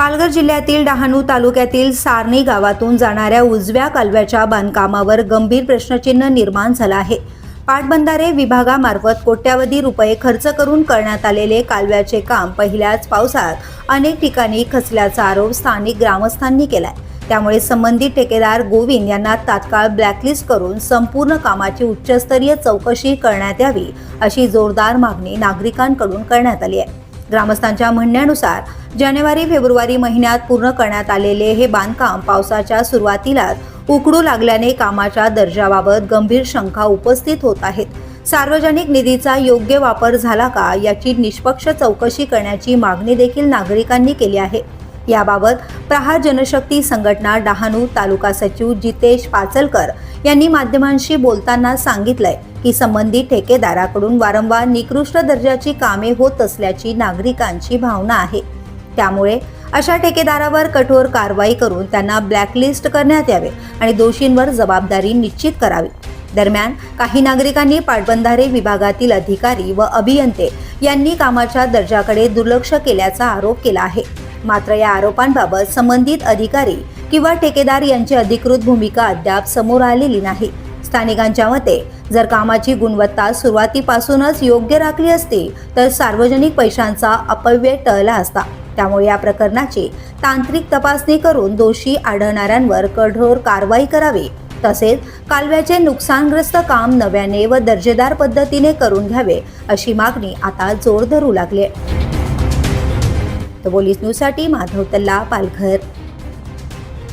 पालघर जिल्ह्यातील डहाणू तालुक्यातील सारणी गावातून जाणाऱ्या उजव्या कालव्याच्या बांधकामावर गंभीर प्रश्नचिन्ह निर्माण झालं आहे। पाटबंधारे विभागामार्फत कोट्यावधी रुपये खर्च करून करण्यात आलेले कालव्याचे काम पहिल्याच पावसात अनेक ठिकाणी खचल्याचा आरोप स्थानिक ग्रामस्थांनी केलाय। त्यामुळे संबंधित ठेकेदार गोविंद यांना तात्काळ ब्लॅकलिस्ट करून संपूर्ण कामाची उच्चस्तरीय चौकशी करण्यात यावी अशी जोरदार मागणी नागरिकांकडून करण्यात आली आहे। ग्रामस्थांच्या म्हणण्यानुसार जानेवारी-फेब्रुवारी महिन्यात पूर्ण करण्यात आलेले हे बांधकाम पावसाच्या सुरुवातीलाच उकडू लागल्याने कामाच्या दर्जाबाबत गंभीर शंका उपस्थित होत आहेत। सार्वजनिक निधीचा योग्य वापर झाला का याची निष्पक्ष चौकशी करण्याची मागणी देखील नागरिकांनी केली आहे। याबाबत प्रहार जनशक्ती संघटना डहाणू तालुका सचिव जितेश पाचलकर यांनी माध्यमांशी बोलताना सांगितलंय की संबंधित ठेकेदाराकडून वारंवार निकृष्ट दर्जाची कामे होत असल्याची नागरिकांची भावना आहे। त्यामुळे अशा ठेकेदारावर कठोर कारवाई करून त्यांना ब्लॅकलिस्ट करण्यात यावे आणि दोषींवर जबाबदारी निश्चित करावी। दरम्यान काही नागरिकांनी पाटबंधारे विभागातील अधिकारी व अभियंते यांनी कामाच्या दर्जाकडे दुर्लक्ष केल्याचा आरोप केला आहे। मात्र या आरोपांबाबत संबंधित अधिकारी किंवा ठेकेदार यांची अधिकृत भूमिका अद्याप समोर आलेली नाही। स्थानिकांच्या मते जर कामाची गुणवत्ता सुरुवातीपासूनच योग्य राखली असती तर सार्वजनिक पैशांचा अपव्यय टळला असता। त्यामुळे या प्रकरणाची तांत्रिक तपासणी करून दोषी आढळणाऱ्यांवर कठोर कारवाई करावी, तसेच कालव्याचे नुकसानग्रस्त काम नव्याने व दर्जेदार पद्धतीने करून घ्यावे अशी मागणी आता जोर धरू लागली आहे। बोलीस न्यूजसाठी माधव तल्ला, पालघर।